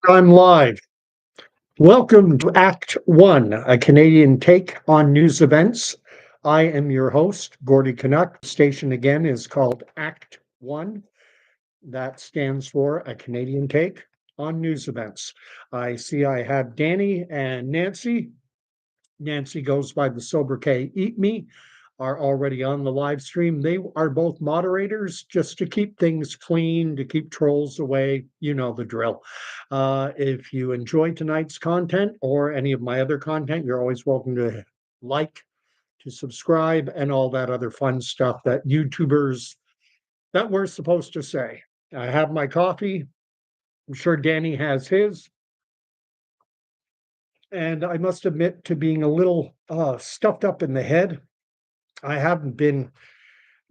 I'm live. Welcome to Act One, a Canadian take on news events. I am your host, Gordy Canuck. Station again is called Act One. That stands for a Canadian take on news events. I see I have Danny and Nancy. Nancy goes by the sobriquet Eat Me, are already on the live stream. They are both moderators just to keep things clean, to keep trolls away. You know the drill. If you enjoy tonight's content or any of my other content, you're always welcome to like, to subscribe, and all that other fun stuff that YouTubers that we're supposed to say. I have my coffee. I'm sure Danny has his. And I must admit to being a little stuffed up in the head. I haven't been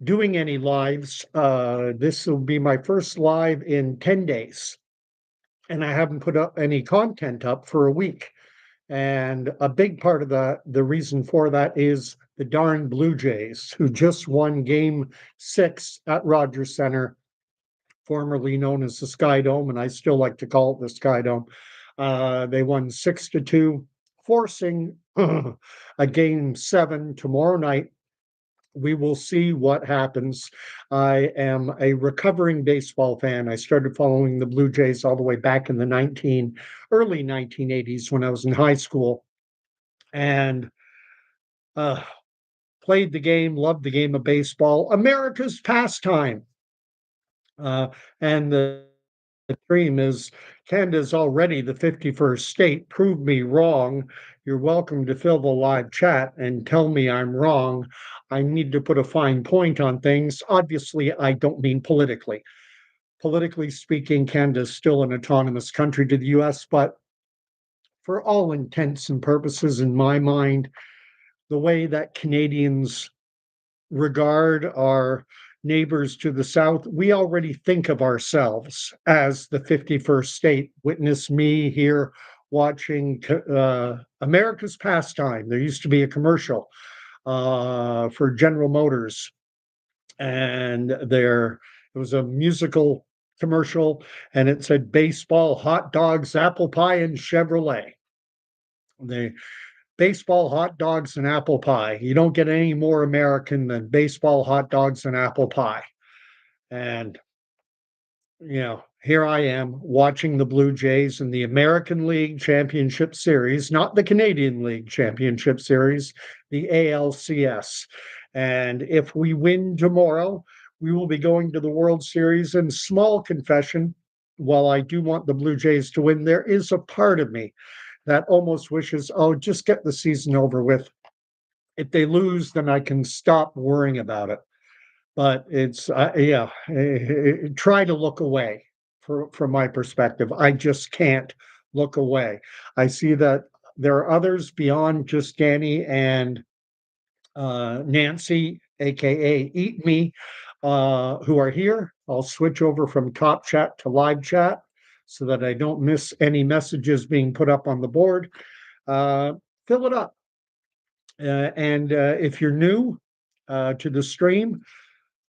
doing any lives. This will be my first live in 10 days, and I haven't put up any content up for a week. And a big part of the reason for that is the darn Blue Jays, who just won game 6 at Rogers Center, formerly known as the Sky Dome, and I still like to call it the Sky Dome. They won 6-2, forcing a game 7 tomorrow night. We will see what happens. I am a recovering baseball fan. I started following the Blue Jays all the way back in the early 1980s when I was in high school, and uh, played the game, loved the game of baseball, America's pastime. And the dream is Canada's already the 51st state. Prove me wrong. You're welcome to fill the live chat and tell me I'm wrong. I need to put a fine point on things. Obviously, I don't mean politically. Politically speaking, Canada is still an autonomous country to the US, but for all intents and purposes, in my mind, the way that Canadians regard our neighbors to the south, we already think of ourselves as the 51st state. Witness me here watching America's Pastime. There used to be a commercial for General Motors, and it was a musical commercial, and it said baseball, hot dogs, apple pie, and Chevrolet. The baseball, hot dogs, and apple pie. You don't get any more American than baseball, hot dogs, and apple pie. And, here I am watching the Blue Jays in the American League Championship Series, not the Canadian League Championship Series, the ALCS. And if we win tomorrow, we will be going to the World Series. And small confession, while I do want the Blue Jays to win, there is a part of me that almost wishes, oh, just get the season over with. If they lose, then I can stop worrying about it. But it's, try to look away from my perspective. I just can't look away. I see that there are others beyond just Danny and Nancy, aka Eat Me, who are here. I'll switch over from top chat to live chat so that I don't miss any messages being put up on the board. Uh, Fill it up. And if you're new to the stream,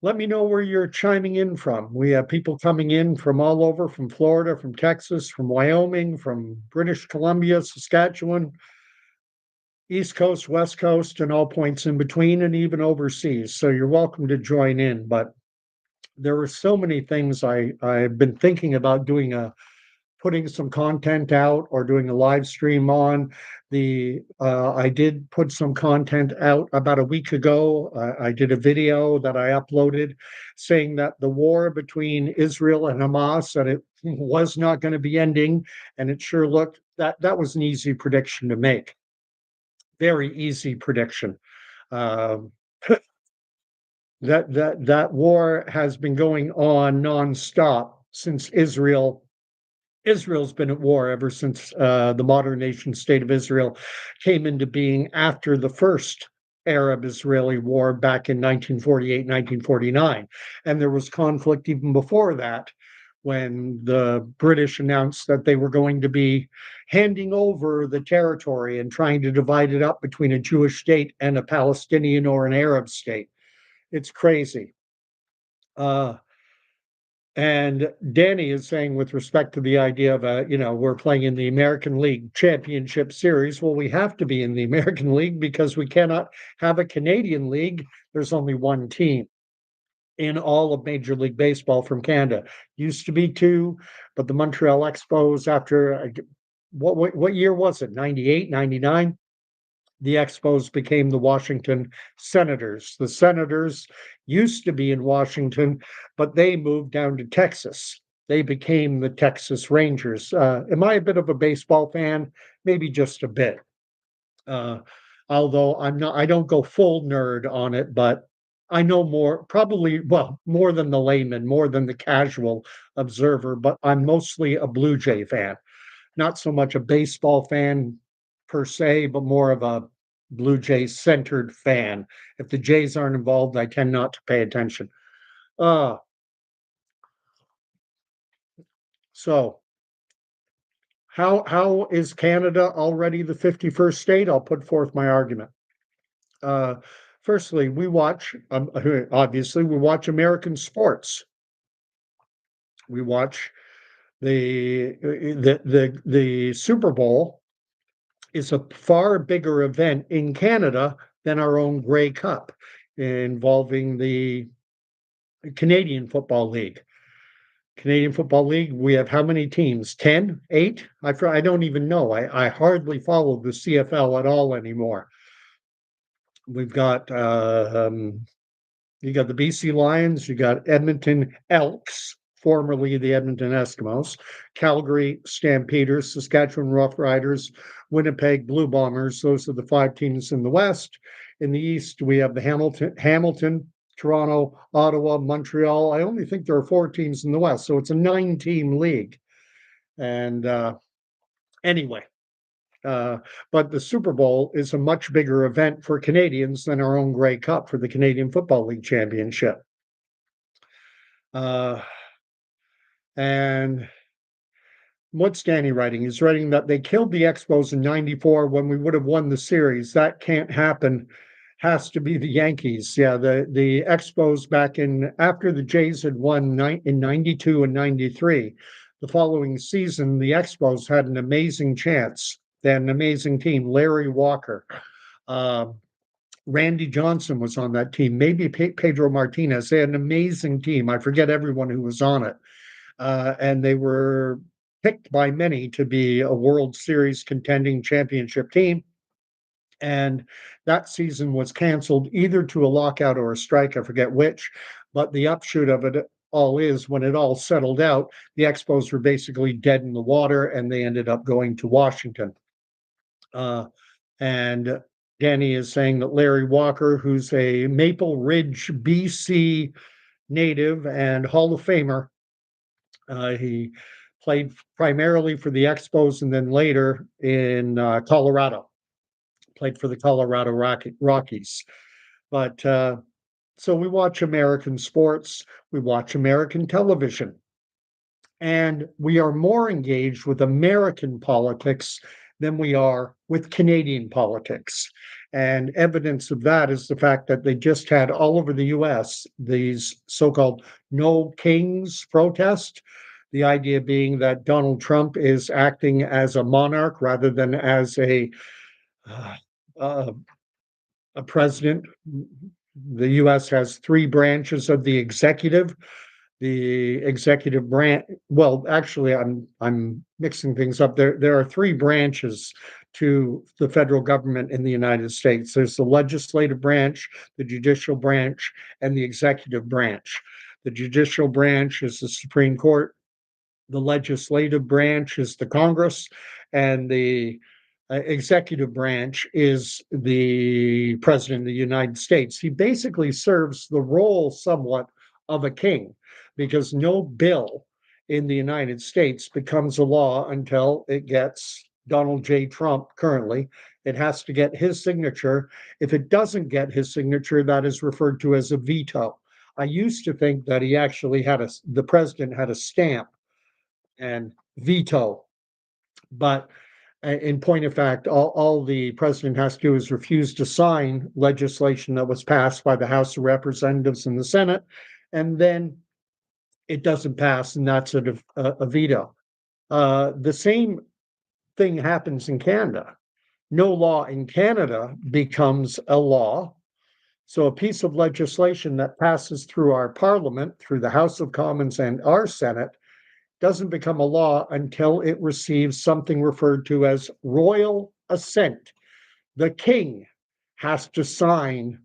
let me know where you're chiming in from. We have people coming in from all over, from Florida, from Texas, from Wyoming, from British Columbia, Saskatchewan, East Coast, West Coast, and all points in between, and even overseas. So you're welcome to join in. But there were so many things I've been thinking about doing putting some content out or doing a live stream on. I did put some content out about a week ago. I did a video that I uploaded saying that the war between Israel and Hamas, that it was not going to be ending, and it sure looked that was an easy prediction to make. Very easy prediction. Um, that war has been going on nonstop since Israel's been at war ever since the modern nation state of Israel came into being after the first Arab-Israeli war back in 1948, 1949. And there was conflict even before that when the British announced that they were going to be handing over the territory and trying to divide it up between a Jewish state and a Palestinian or an Arab state. It's crazy. Uh, And Danny is saying, with respect to the idea of, we're playing in the American League Championship Series. Well, we have to be in the American League because we cannot have a Canadian League. There's only one team in all of Major League Baseball from Canada. Used to be two, but the Montreal Expos, after what year was it? 98, 99? The Expos became the Washington Senators. The Senators used to be in Washington, but they moved down to Texas. They became the Texas Rangers. Am I a bit of a baseball fan? Maybe just a bit. Uh, Although I'm not, I don't go full nerd on it, but I know more, probably, well, more than the layman, more than the casual observer, but I'm mostly a Blue Jay fan. Not so much a baseball fan per se, but more of a Blue Jays centered fan. If the Jays aren't involved, I tend not to pay attention. Uh, so how is Canada already the 51st state? I'll put forth my argument. Uh, Firstly, we watch obviously we watch American sports. We watch the Super Bowl is a far bigger event in Canada than our own Grey Cup, involving the Canadian Football League. Canadian Football League, we have how many teams? 10, 8? I don't even know. I hardly follow the CFL at all anymore. We've got you got the BC Lions, you got Edmonton Elks, formerly the Edmonton Eskimos, Calgary Stampeders, Saskatchewan Roughriders, Winnipeg Blue Bombers. Those are the 5 teams in the West. In the East, we have the Hamilton, Toronto, Ottawa, Montreal. I only think there are 4 teams in the West, so it's a 9-team league. And anyway, but the Super Bowl is a much bigger event for Canadians than our own Grey Cup for the Canadian Football League Championship. Uh, and what's Danny writing? He's writing that they killed the Expos in '94 when we would have won the series. That can't happen. Has to be the Yankees. Yeah, the Expos back in after the Jays had won in '92 and '93. The following season, the Expos had an amazing chance. They had an amazing team. Larry Walker, Randy Johnson was on that team. Maybe Pedro Martinez. They had an amazing team. I forget everyone who was on it, and they were picked by many to be a World Series contending championship team. And that season was canceled either to a lockout or a strike, I forget which. But the upshoot of it all is when it all settled out, the Expos were basically dead in the water and they ended up going to Washington. And Danny is saying that Larry Walker, who's a Maple Ridge, BC native and Hall of Famer, he played primarily for the Expos and then later in Colorado, played for the Colorado Rockies. But so we watch American sports, we watch American television, and we are more engaged with American politics than we are with Canadian politics. And evidence of that is the fact that they just had all over the US these so called No Kings protest. The idea being that Donald Trump is acting as a monarch rather than as uh, uh, a president. The US has 3 branches of the executive. The executive branch, well, actually, I'm mixing things up. There are 3 branches to the federal government in the United States. There's the legislative branch, the judicial branch, and the executive branch. The judicial branch is the Supreme Court, the legislative branch is the Congress, and the executive branch is the president of the United States. He basically serves the role somewhat of a king because no bill in the United States becomes a law until it gets Donald J. Trump currently. It has to get his signature. If it doesn't get his signature, that is referred to as a veto. I used to think that he actually the president had a stamp and veto, but in point of fact, all the president has to do is refuse to sign legislation that was passed by the House of Representatives and the Senate, and then it doesn't pass, and that's a veto. The same thing happens in Canada. No law in Canada becomes a law. So a piece of legislation that passes through our parliament, through the House of Commons and our Senate, doesn't become a law until it receives something referred to as royal assent. The king has to sign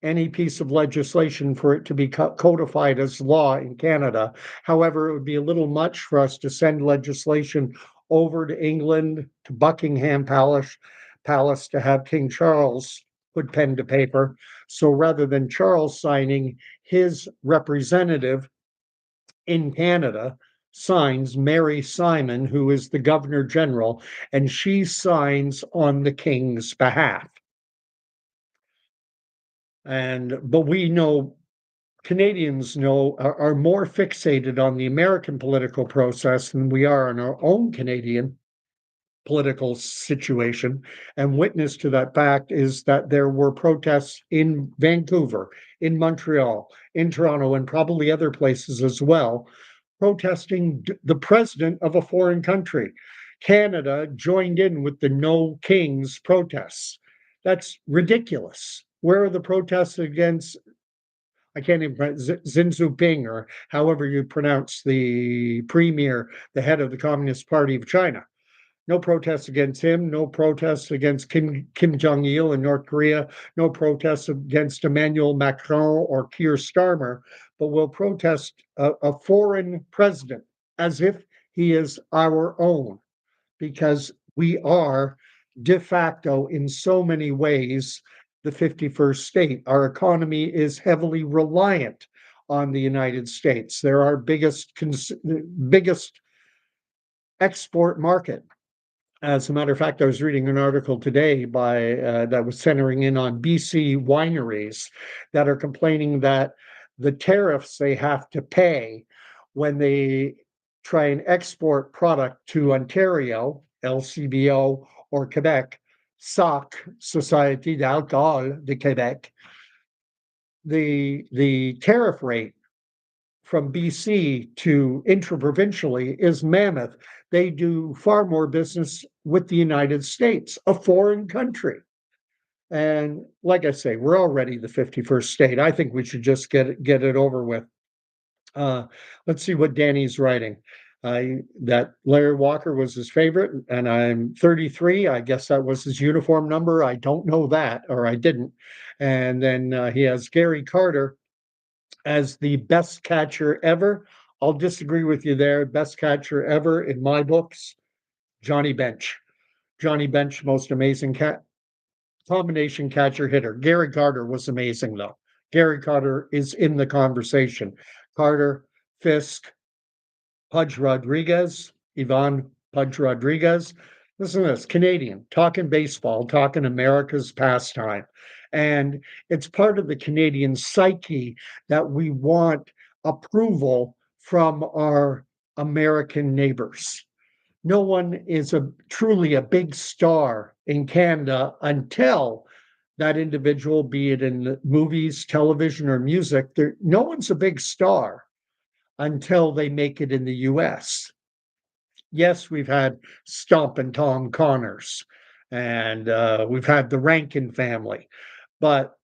any piece of legislation for it to be codified as law in Canada. However, it would be a little much for us to send legislation over to England, to Buckingham Palace to have King Charles put pen to paper. So rather than Charles signing, his representative in Canada signs, Mary Simon, who is the Governor General, and she signs on the King's behalf. But we know, Canadians know, are more fixated on the American political process than we are on our own Canadian political situation. And witness to that fact is that there were protests in Vancouver, in Montreal, in Toronto, and probably other places as well, protesting the president of a foreign country. Canada joined in with the No Kings protests. That's ridiculous. Where are the protests against, I can't even Xi Jinping, or however you pronounce the premier, the head of the Communist Party of China? No protests against him, no protests against Kim Jong il in North Korea, no protests against Emmanuel Macron or Keir Starmer, but will protest a foreign president as if he is our own, because we are de facto, in so many ways, the 51st state. Our economy is heavily reliant on the United States. They're our biggest export market. As a matter of fact, I was reading an article today that was centering in on BC wineries that are complaining that the tariffs they have to pay when they try and export product to Ontario, LCBO, or Quebec, SAC, Société d'Alcool de Québec, the tariff rate from BC to intraprovincially is mammoth. They do far more business with the United States, a foreign country. And like I say, we're already the 51st state. I think we should just get it over with. Uh, let's see what Danny's writing. That Larry Walker was his favorite, and I'm 33. I guess that was his uniform number. I don't know that, or I didn't. And then he has Gary Carter as the best catcher ever. I'll disagree with you there. Best catcher ever in my books, Johnny Bench. Johnny Bench, most amazing combination catcher hitter. Gary Carter was amazing, though. Gary Carter is in the conversation. Carter, Fisk, Pudge Rodriguez, Ivan Pudge Rodriguez. Listen to this, Canadian, talking baseball, talking America's pastime. And it's part of the Canadian psyche that we want approval from our American neighbors. No one is truly a big star in Canada until that individual, be it in movies, television, or music, no one's a big star until they make it in the US. Yes, we've had Stomp and Tom Connors, and we've had the Rankin family, but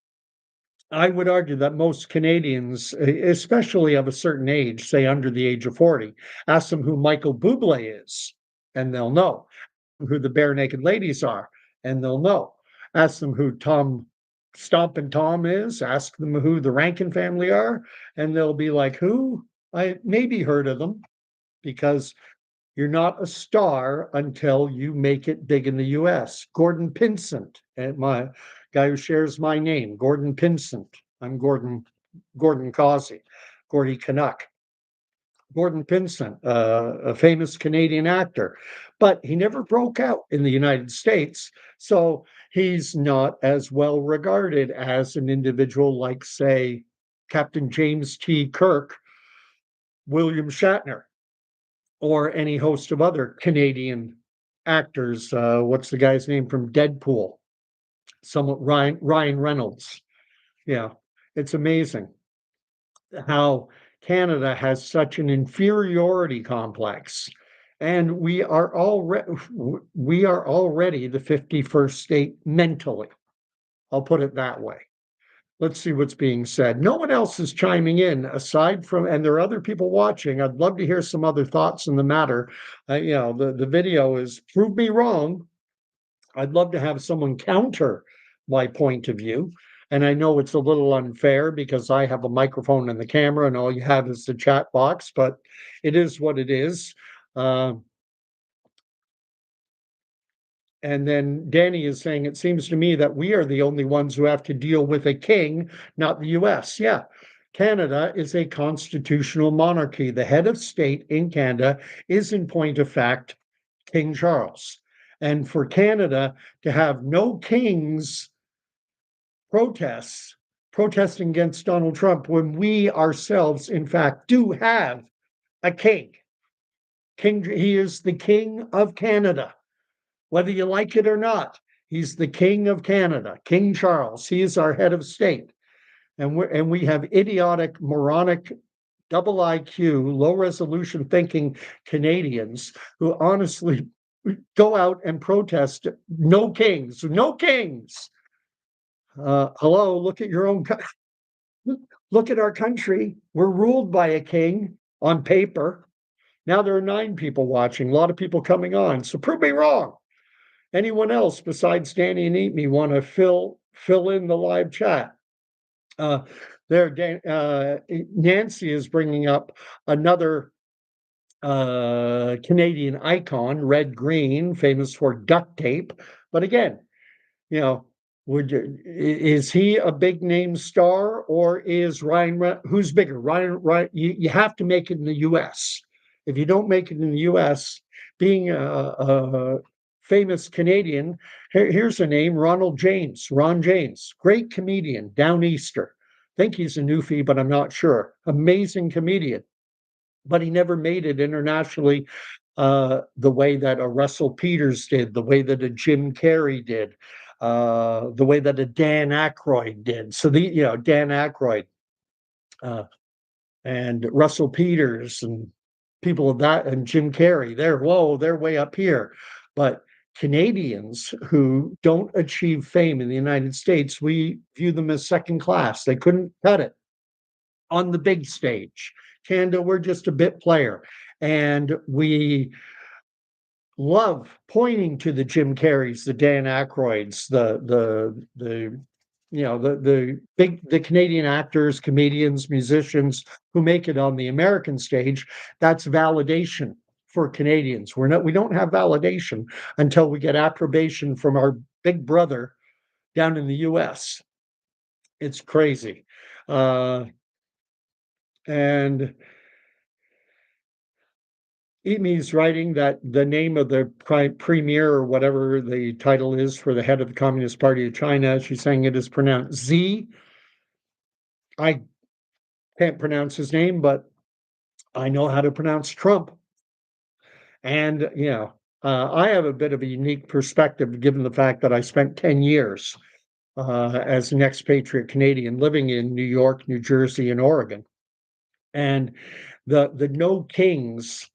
I would argue that most Canadians, especially of a certain age, say under the age of 40, ask them who Michael Bublé is, and they'll know. Who the Bare Naked Ladies are, and they'll know. Ask them who Tom Stomp and Tom is, ask them who the Rankin family are, and they'll be like, who? I maybe heard of them, because you're not a star until you make it big in the US. Gordon Pinsent, and my guy who shares my name, Gordon Pinsent. I'm Gordon Causey, Gordy Canuck. Gordon Pinsent, a famous Canadian actor, but he never broke out in the United States. So he's not as well regarded as an individual like, say, Captain James T. Kirk, William Shatner, or any host of other Canadian actors. What's the guy's name from Deadpool? Somewhat Ryan Reynolds. Yeah, it's amazing how Canada has such an inferiority complex, and we are already the 51st state mentally. I'll put it that way. Let's see what's being said. No one else is chiming in aside from, and there are other people watching. I'd love to hear some other thoughts on the matter. The video is prove me wrong. I'd love to have someone counter my point of view. And I know it's a little unfair because I have a microphone and the camera, and all you have is the chat box, but it is what it is. Uh, and then Danny is saying, it seems to me that we are the only ones who have to deal with a king, not the US. Yeah. Canada is a constitutional monarchy. The head of state in Canada is, in point of fact, King Charles. And for Canada to have no kings protesting against Donald Trump when we ourselves, in fact, do have a king. He is the king of Canada, whether you like it or not. He's the king of Canada, King Charles. He is our head of state. And we have idiotic, moronic, double IQ, low resolution thinking Canadians who honestly go out and protest no kings, no kings. Hello, look at your own. Look at our country. We're ruled by a king on paper. Now there are 9 people watching, a lot of people coming on. So prove me wrong. Anyone else besides Danny and Eat Me want to fill in the live chat? Nancy is bringing up another Canadian icon, red green, famous for duct tape. But again, you know, is he a big name star, or is who's bigger? Ryan, you have to make it in the US. If you don't make it in the US, being a famous Canadian, here's a name, Ron James, great comedian, down Easter. Think he's a newfie, but I'm not sure. Amazing comedian, but he never made it internationally the way that a Russell Peters did, the way that a Jim Carrey did, the way that a Dan Aykroyd did. So Dan Aykroyd uh, and Russell Peters and people of that, and Jim Carrey, they're way up here. But Canadians who don't achieve fame in the United States, we view them as second class. They couldn't cut it on the big stage. Canada, we're just a bit player. And we love pointing to the Jim Carreys, the Dan Aykroyds, the Canadian actors, comedians, musicians who make it on the American stage. That's validation for Canadians. We don't have validation until we get approbation from our big brother down in the US. It's crazy. And Emi's writing that the name of the premier, or whatever the title is for the head of the Communist Party of China, she's saying it is pronounced Z. I can't pronounce his name, but I know how to pronounce Trump. And, I have a bit of a unique perspective given the fact that I spent 10 years as an expatriate Canadian living in New York, New Jersey, and Oregon. And the No Kings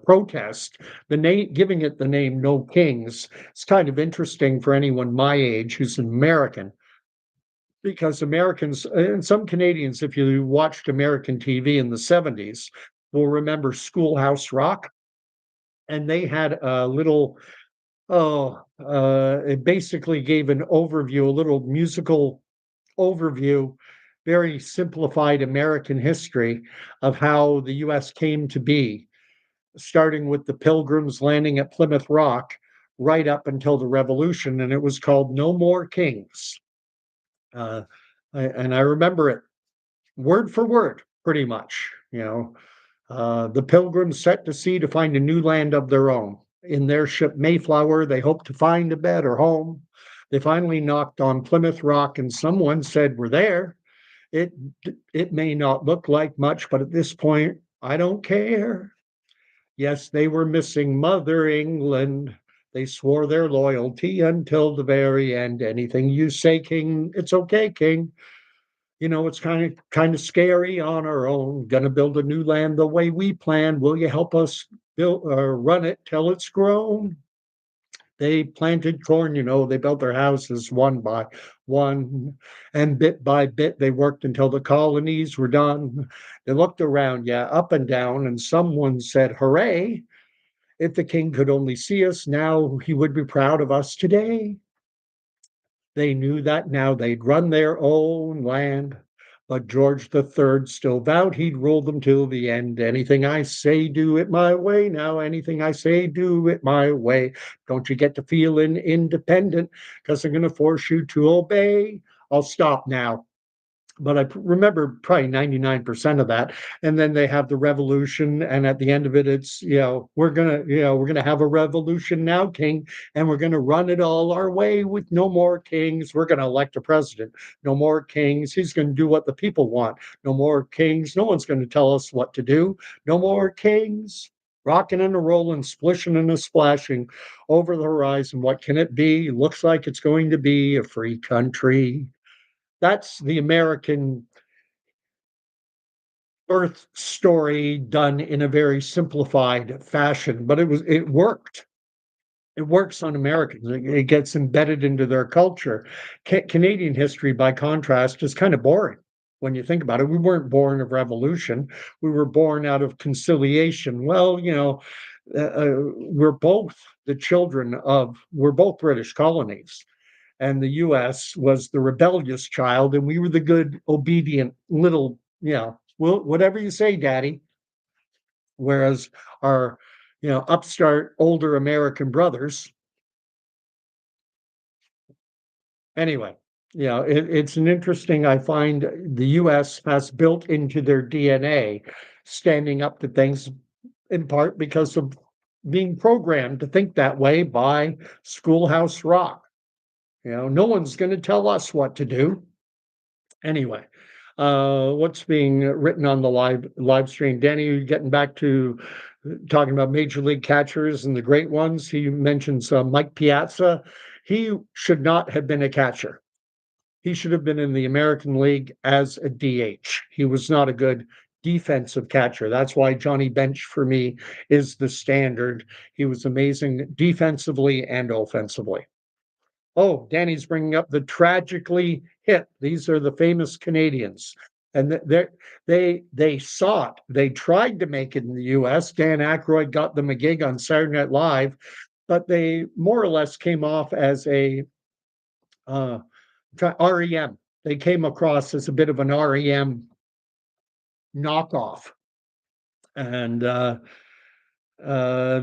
protest, giving it the name No Kings, it's kind of interesting for anyone my age who's an American, because Americans and some Canadians, if you watched American TV in the 70s, will remember Schoolhouse Rock. And they had a little, it basically gave an overview, a little musical overview, very simplified American history of how the US came to be, starting with the Pilgrims landing at Plymouth Rock right up until the Revolution. And it was called No More Kings. And I remember it word for word, pretty much. The Pilgrims set to sea to find a new land of their own. In their ship Mayflower, they hoped to find a better home. They finally knocked on Plymouth Rock, and someone said, "We're there. It may not look like much, but at this point, I don't care." Yes, they were missing Mother England. They swore their loyalty until the very end. Anything you say, King, it's okay, King. It's kind of scary on our own. Gonna build a new land the way we planned. Will you help us build run it till it's grown? They planted corn, they built their houses one by one, and bit by bit they worked until the colonies were done. They looked around, yeah, up and down, and someone said, "Hooray! If the king could only see us now, he would be proud of us today." They knew that now they'd run their own land, but George III still vowed he'd rule them till the end. "Anything I say, do it my way. Now, anything I say, do it my way. Don't you get to feeling independent, because I'm going to force you to obey." I'll stop now, but I remember probably 99% of that. And then they have the revolution, and at the end of it, it's we're gonna have a revolution now, King, and we're gonna run it all our way with no more kings. We're gonna elect a president. No more kings. He's gonna do what the people want. No more kings. No one's gonna tell us what to do. No more kings. Rocking and a rolling, splishing and a splashing over the horizon. What can it be? Looks like it's going to be a free country. That's the American birth story done in a very simplified fashion, but it worked. It works on Americans. It gets embedded into their culture. Canadian history, by contrast, is kind of boring when you think about it. We weren't born of revolution. We were born out of conciliation. Well, we're both the children of we're both British colonies, and the US was the rebellious child, and we were the good, obedient little, well, whatever you say, daddy. Whereas our, upstart older American brothers, anyway, it's an interesting, I find the US has built into their DNA standing up to things in part because of being programmed to think that way by Schoolhouse Rock. No one's going to tell us what to do. Anyway, what's being written on the live stream? Danny, you getting back to talking about major league catchers and the great ones. He mentions Mike Piazza. He should not have been a catcher. He should have been in the American League as a DH. He was not a good defensive catcher. That's why Johnny Bench for me is the standard. He was amazing defensively and offensively. Oh, Danny's bringing up the tragically hip. These are the famous Canadians. And they sought, they tried to make it in the US. Dan Aykroyd got them a gig on Saturday Night Live, but they more or less came off as a REM. They came across as a bit of an REM knockoff. And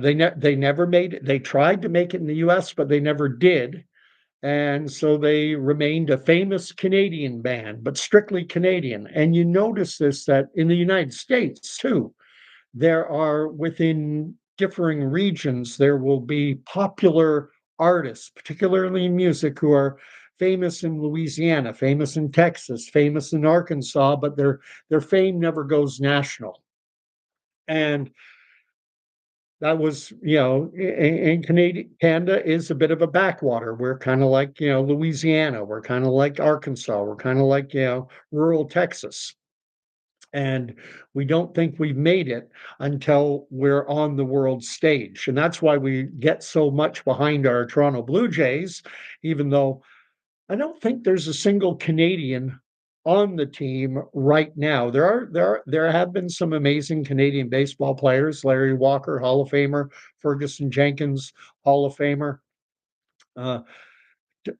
they never made it. They tried to make it in the US, but they never did. And so they remained a famous Canadian band, but strictly Canadian. And you notice this that in the United States too, there are within differing regions, there will be popular artists, particularly in music, who are famous in Louisiana, famous in Texas, famous in Arkansas, but their fame never goes national. And that was, in Canada is a bit of a backwater. We're kind of like, Louisiana. We're kind of like Arkansas. We're kind of like, rural Texas. And we don't think we've made it until we're on the world stage. And that's why we get so much behind our Toronto Blue Jays, even though I don't think there's a single Canadian on the team right now. There have been some amazing Canadian baseball players, Larry Walker, Hall of Famer, Ferguson Jenkins, Hall of Famer, uh,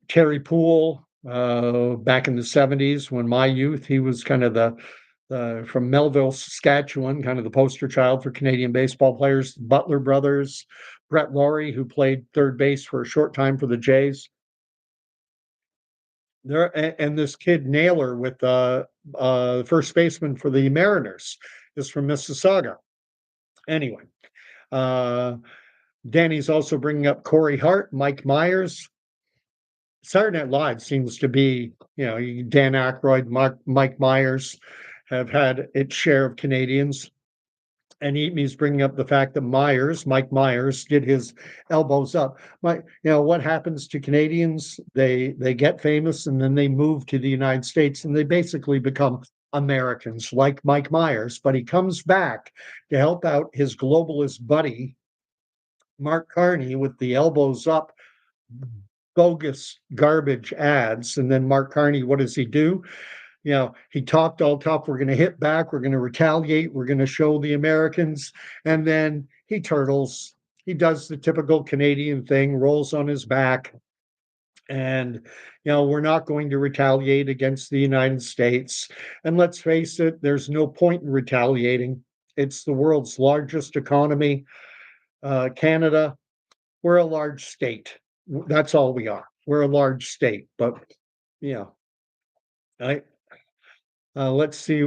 Terry Poole, back in the 70s when my youth, he was kind of the from Melville, Saskatchewan, kind of the poster child for Canadian baseball players, Butler brothers, Brett Laurie, who played third base for a short time for the Jays. There and this kid Naylor with first baseman for the Mariners is from Mississauga. Anyway, uh, Danny's also bringing up Corey Hart, Mike Myers. Saturday Night Live seems to be, Dan Aykroyd, Mike Myers have had its share of Canadians. And he's bringing up the fact that Mike Myers, did his elbows up. What happens to Canadians? They get famous and then they move to the United States and they basically become Americans, like Mike Myers. But he comes back to help out his globalist buddy Mark Carney with the elbows up, bogus garbage ads. And then Mark Carney, what does he do? He talked all tough. We're going to hit back. We're going to retaliate. We're going to show the Americans. And then he turtles. He does the typical Canadian thing, rolls on his back. And, we're not going to retaliate against the United States. And let's face it, there's no point in retaliating. It's the world's largest economy. Canada, we're a large state. That's all we are. We're a large state. But, yeah, I, let's see.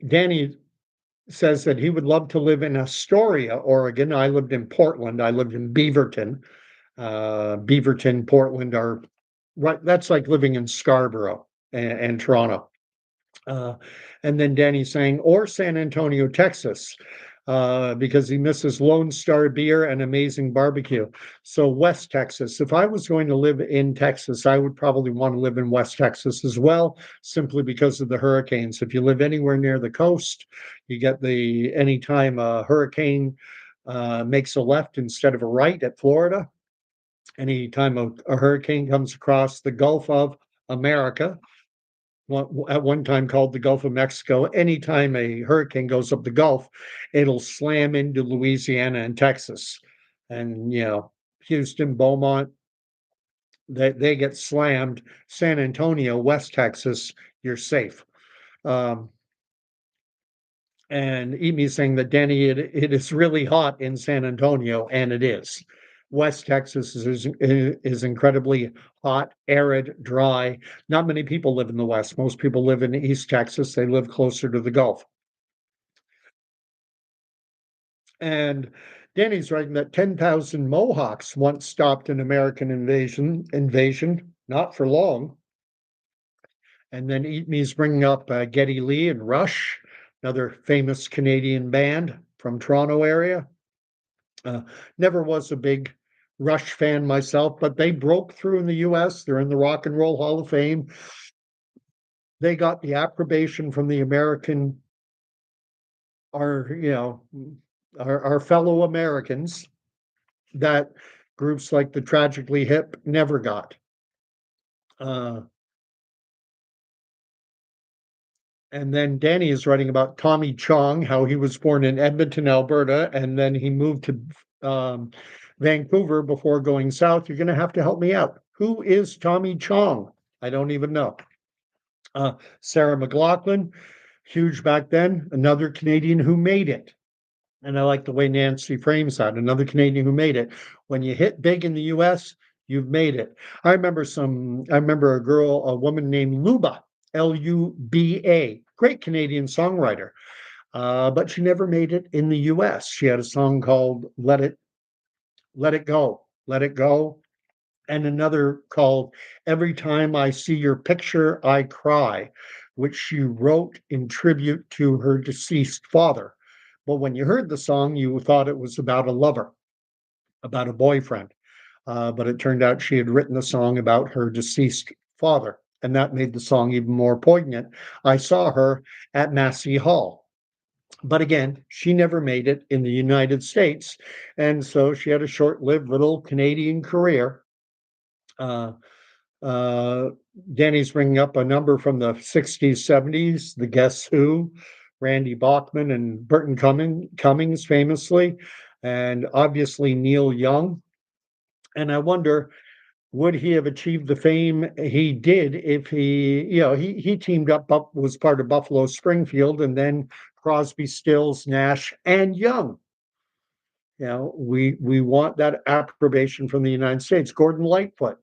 Danny says that he would love to live in Astoria, Oregon. I lived in Portland. I lived in Beaverton. Beaverton, Portland are right. That's like living in Scarborough and Toronto. Uh, and then Danny's saying, or San Antonio, Texas, because he misses Lone Star beer and amazing barbecue. So West Texas. If I was going to live in Texas, I would probably want to live in West Texas as well, simply because of the hurricanes. If you live anywhere near the coast, you get anytime a hurricane makes a left instead of a right at Florida, anytime a hurricane comes across the Gulf of America, at one time called the Gulf of Mexico. Anytime a hurricane goes up the Gulf, it'll slam into Louisiana and Texas. And, Houston, Beaumont, they get slammed. San Antonio, West Texas, you're safe. Um, and Emi saying that, Danny, it is really hot in San Antonio, and it is. West Texas is incredibly hot, arid, dry. Not many people live in the West. Most people live in East Texas. They live closer to the Gulf. And Danny's writing that 10,000 Mohawks once stopped an American invasion, not for long. And then Eatme's bringing up Geddy Lee and Rush, another famous Canadian band from Toronto area. Never was a big Rush fan myself, but they broke through in the US. They're in the Rock and Roll Hall of Fame. They got the approbation from the American, our, our fellow Americans, that groups like the Tragically Hip never got. Uh, and then Danny is writing about Tommy Chong, how he was born in Edmonton, Alberta, and then he moved to Vancouver before going south. You're going to have to help me out. Who is Tommy Chong? I don't even know. Sarah McLachlan, huge back then, another Canadian who made it. And I like the way Nancy frames that, another Canadian who made it. When you hit big in the US, you've made it. I remember a woman named Luba, Luba, great Canadian songwriter. But she never made it in the US. She had a song called Let It Go, Let It Go, and another called Every Time I See Your Picture, I Cry, which she wrote in tribute to her deceased father. But when you heard the song, you thought it was about a lover, about a boyfriend. But it turned out she had written a song about her deceased father, and that made the song even more poignant. I saw her at Massey Hall. But again, she never made it in the United States. And so she had a short lived little Canadian career. Uh, uh, Danny's bringing up a number from the 60s, 70s, the Guess Who, Randy Bachman and Burton Cummings famously, and obviously Neil Young. And I wonder, would he have achieved the fame he did if he teamed up, was part of Buffalo Springfield, and then Crosby, Stills, Nash, and Young. We want that approbation from the United States. Gordon Lightfoot.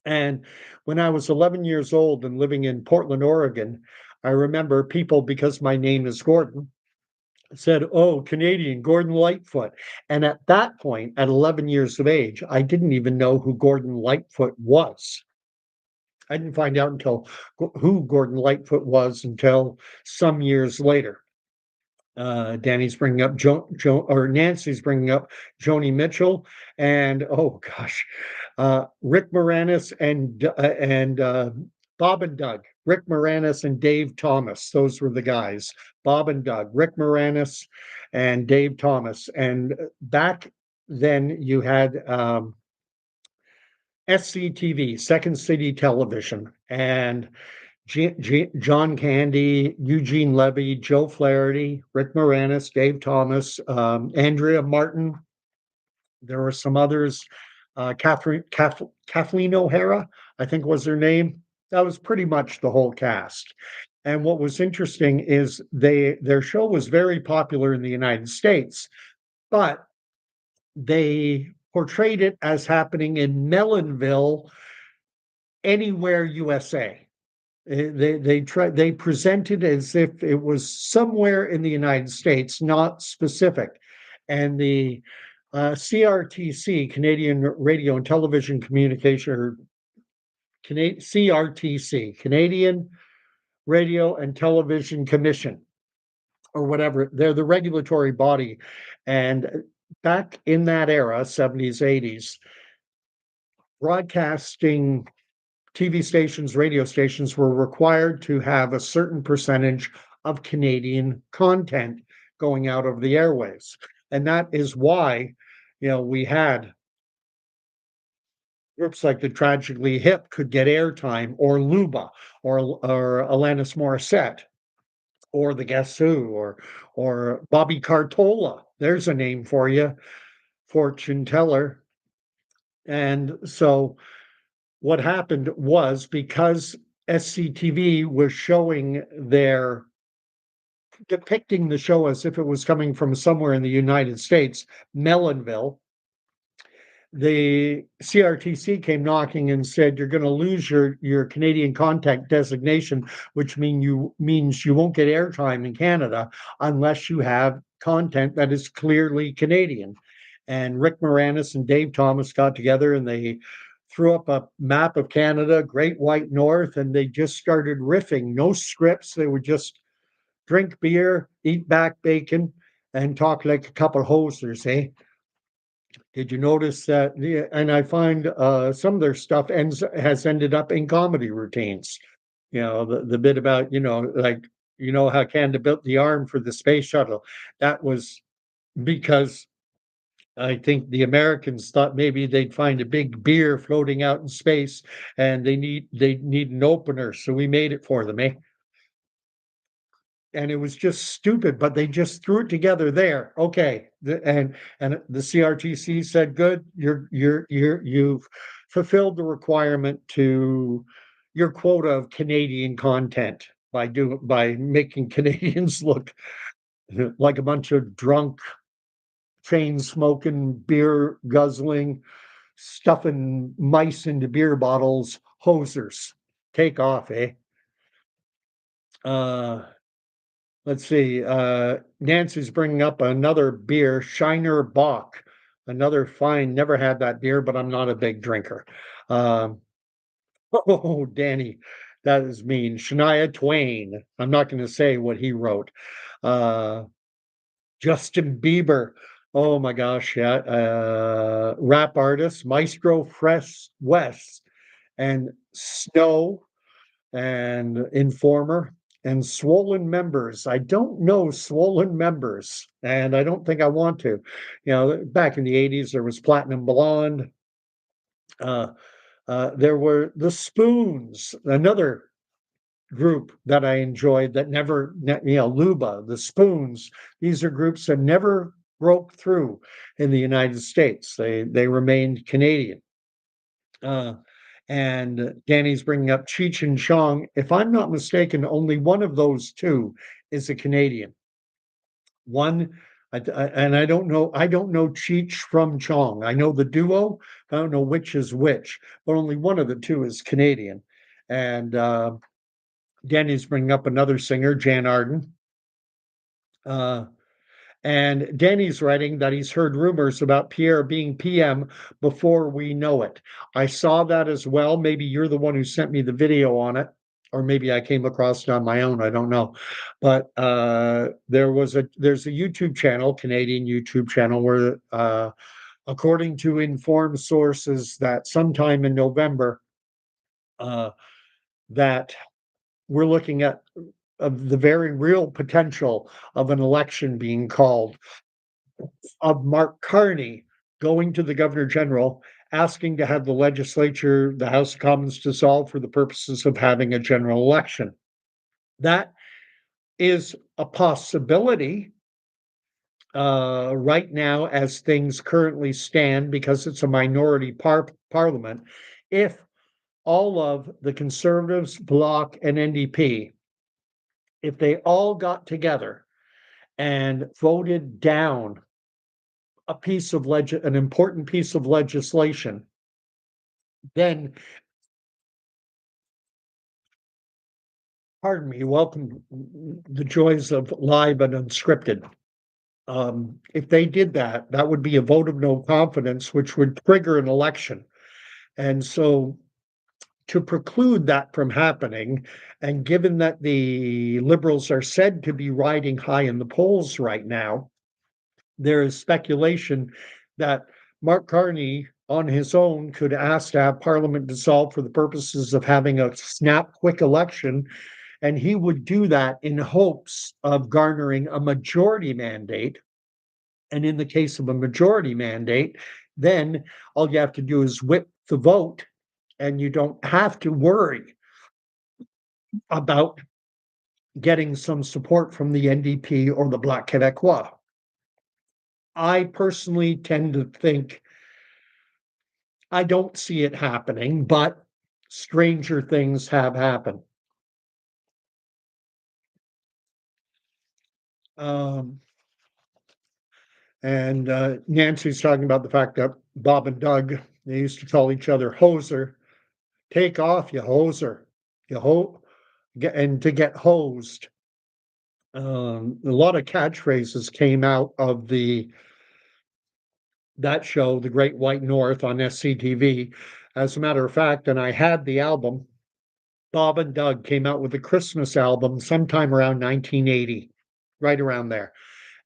And when I was 11 years old and living in Portland, Oregon, I remember people, because my name is Gordon, said, "Oh, Canadian, Gordon Lightfoot." And at that point, at 11 years of age, I didn't even know who Gordon Lightfoot was. I didn't find out until who Gordon Lightfoot was until some years later. Danny's bringing up or Nancy's bringing up Joni Mitchell, and oh gosh, Rick Moranis and Bob and Doug. Rick Moranis and Dave Thomas. Those were the guys. Bob and Doug. Rick Moranis and Dave Thomas. And back then, you had SCTV, Second City Television, and John Candy, Eugene Levy, Joe Flaherty, Rick Moranis, Dave Thomas, Andrea Martin. There were some others. Kathleen O'Hara, I think was her name. That was pretty much the whole cast. And what was interesting is their show was very popular in the United States, but they portrayed it as happening in Melonville, anywhere USA. They presented as if it was somewhere in the United States, not specific. And the CRTC, Canadian Radio and Television Communication, or CRTC, Canadian Radio and Television Commission, or whatever, they're the regulatory body. And back in that era, 70s, 80s, broadcasting TV stations, radio stations were required to have a certain percentage of Canadian content going out over the airways. And that is why, we had groups like the Tragically Hip could get airtime, or Luba, or Alanis Morissette, or the Guess Who, or Bobby Cartola. There's a name for you, fortune teller. And so what happened was, because SCTV was depicting the show as if it was coming from somewhere in the United States, Melonville, the CRTC came knocking and said, you're going to lose your Canadian content designation, which means you won't get airtime in Canada unless you have content that is clearly Canadian. And Rick Moranis and Dave Thomas got together and they threw up a map of Canada, Great White North, and they just started riffing. No scripts. They would just drink beer, eat back bacon, and talk like a couple of hosers, eh? Did you notice that? And I find some of their stuff has ended up in comedy routines. The bit about, how Canada built the arm for the space shuttle. That was because I think the Americans thought maybe they'd find a big beer floating out in space, and they need an opener, so we made it for them, eh? And it was just stupid, but they just threw it together there. Okay, and the CRTC said, "Good, you've fulfilled the requirement to your quota of Canadian content by making Canadians look like a bunch of drunk, chain smoking, beer guzzling, stuffing mice into beer bottles, hosers. Take off, eh?" Let's see. Nancy's bringing up another beer, Shiner Bock. Another fine. Never had that beer, but I'm not a big drinker. Um, oh, Danny, that is mean. Shania Twain. I'm not going to say what he wrote. Uh, Justin Bieber. Oh my gosh, yeah. Rap artist, Maestro Fresh West, and Snow, and Informer, and Swollen Members. I don't know Swollen Members, and I don't think I want to. Back in the 80s, there was Platinum Blonde. There were the Spoons, another group that I enjoyed that never, Luba, the Spoons. These are groups that never broke through in the United States. They remained Canadian. And Danny's bringing up Cheech and Chong. If I'm not mistaken, only one of those two is a Canadian. One, and I don't know Cheech from Chong. I know the duo. I don't know which is which, but only one of the two is Canadian. And Danny's bringing up another singer, Jan Arden. And Danny's writing that he's heard rumors about Pierre being PM before we know it. I saw that as well. Maybe you're the one who sent me the video on it, or maybe I came across it on my own, I don't know. But, there's a YouTube channel, Canadian YouTube channel where, according to informed sources, that sometime in November, uh, that we're looking at of the very real potential of an election being called, of Mark Carney going to the Governor General, asking to have the legislature, the House of Commons dissolved for the purposes of having a general election. That is a possibility right now as things currently stand because it's a minority parliament. If all of the Conservatives, Bloc, and NDP, if they all got together and voted down an important piece of legislation, then, pardon me, welcome the joys of live and unscripted. If they did that, that would be a vote of no confidence, which would trigger an election. And so to preclude that from happening, and given that the Liberals are said to be riding high in the polls right now, there is speculation that Mark Carney, on his own, could ask to have Parliament dissolved for the purposes of having a snap, quick election. And he would do that in hopes of garnering a majority mandate. And in the case of a majority mandate, then all you have to do is whip the vote, and you don't have to worry about getting some support from the NDP or the Bloc Québécois. I personally tend to think I don't see it happening, but stranger things have happened. Um, and Nancy's talking about the fact that Bob and Doug, they used to call each other hoser. Take off, you hoser. You and to get hosed. A lot of catchphrases came out of that show, The Great White North on SCTV. As a matter of fact, and I had the album, Bob and Doug came out with a Christmas album sometime around 1980, right around there.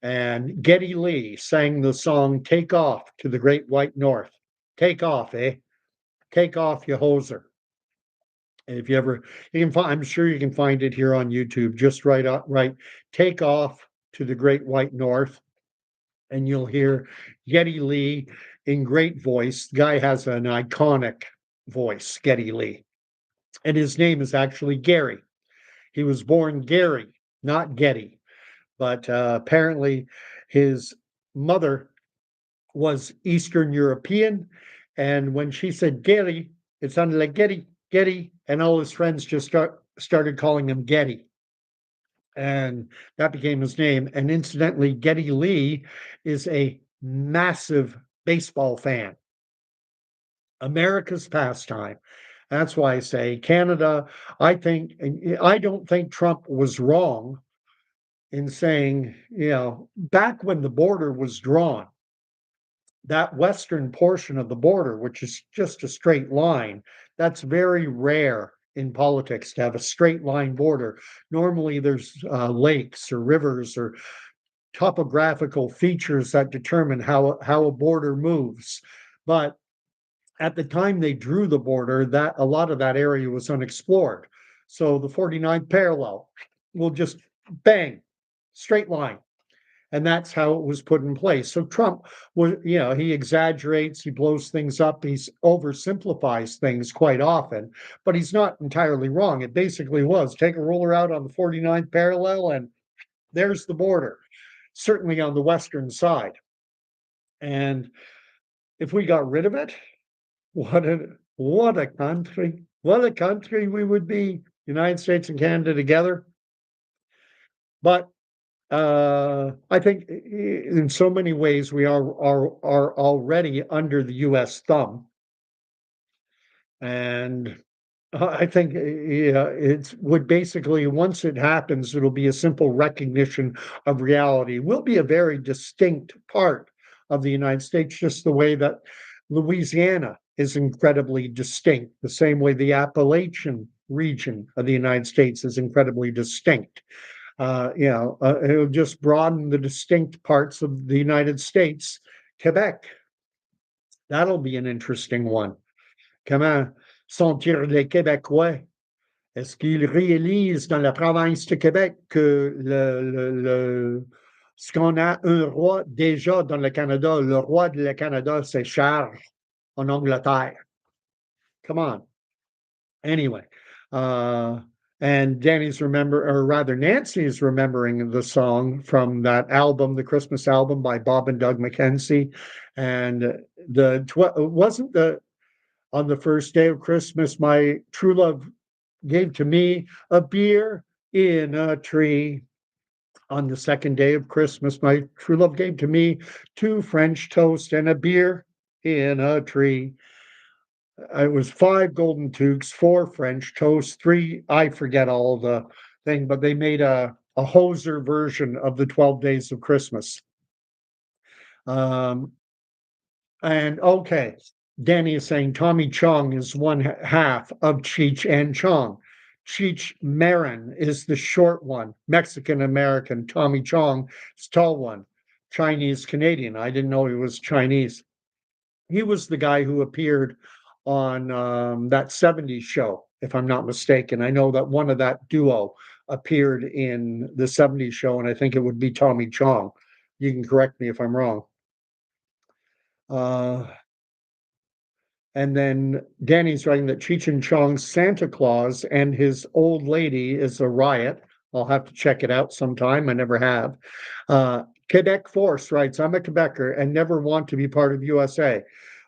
And Geddy Lee sang the song Take Off to the Great White North. Take off, eh? Take off, you hoser. And if you ever, you can find, I'm sure you can find it here on YouTube. Just right, take off to the Great White North, and you'll hear Geddy Lee in great voice. The guy has an iconic voice, Geddy Lee, and his name is actually Gary. He was born Gary, not Getty, but apparently his mother was Eastern European, and when she said Gary, it sounded like Getty, and all his friends just started calling him Getty. And that became his name. And incidentally, Geddy Lee is a massive baseball fan. America's pastime. That's why I say Canada. I don't think Trump was wrong in saying, back when the border was drawn, that western portion of the border, which is just a straight line, that's very rare in politics to have a straight line border. Normally, there's lakes or rivers or topographical features that determine how a border moves. But at the time they drew the border, that a lot of that area was unexplored. So the 49th parallel will just bang, straight line. And that's how it was put in place. So Trump was, he exaggerates, he blows things up, he oversimplifies things quite often, but he's not entirely wrong. It basically was take a ruler out on the 49th parallel, and there's the border, certainly on the western side. And if we got rid of it, what a country, what a country we would be, United States and Canada together. But I think in so many ways we are already under the U.S. thumb, and I think it would basically, once it happens, it'll be a simple recognition of reality. We'll be a very distinct part of the United States, just the way that Louisiana is incredibly distinct, the same way the Appalachian region of the United States is incredibly distinct. It'll just broaden the distinct parts of the United States. Quebec, that'll be an interesting one. Comment sont-ils les Québécois? Est-ce qu'ils réalisent dans la province de Québec que ce qu'on a un roi déjà dans le Canada, le roi de le Canada, c'est Charles en Angleterre. Come on. Anyway, uh, and Nancy is remembering the song from that album, the Christmas album by Bob and Doug McKenzie. And wasn't the on the first day of Christmas, my true love gave to me a beer in a tree. On the second day of Christmas, my true love gave to me two French toast and a beer in a tree. It was five golden toques, four French toasts, three, I forget all the thing, but they made a hoser version of the 12 Days of Christmas. Um, and okay, Danny is saying Tommy Chong is one half of Cheech and Chong. Cheech Marin is the short one, Mexican American. Tommy Chong is tall one, Chinese Canadian. I didn't know he was Chinese. He was the guy who appeared on that 70s show, if I'm not mistaken. I know that one of that duo appeared in the 70s show, and I think it would be Tommy Chong. You can correct me if I'm wrong. Uh, and then Danny's writing that Cheech and Chong's Santa Claus and his old lady is a riot. I'll have to check it out sometime. I never have. Quebec Force writes, I'm a Quebecer and never want to be part of USA.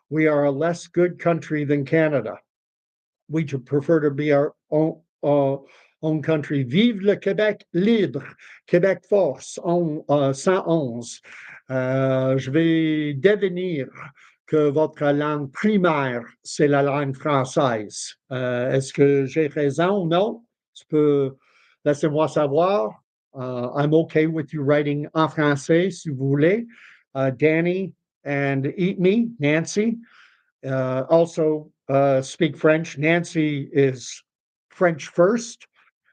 We are a less good country than Canada. We prefer to be our own country. Vive le Québec libre, Québec Force, 111. Je vais devenir que votre langue primaire, c'est la langue française. Est-ce que j'ai raison ou non? Tu peux laisser-moi savoir. I'm okay with you writing en français, si vous voulez. Danny and Eat Me, Nancy, also speak French. Nancy is French first,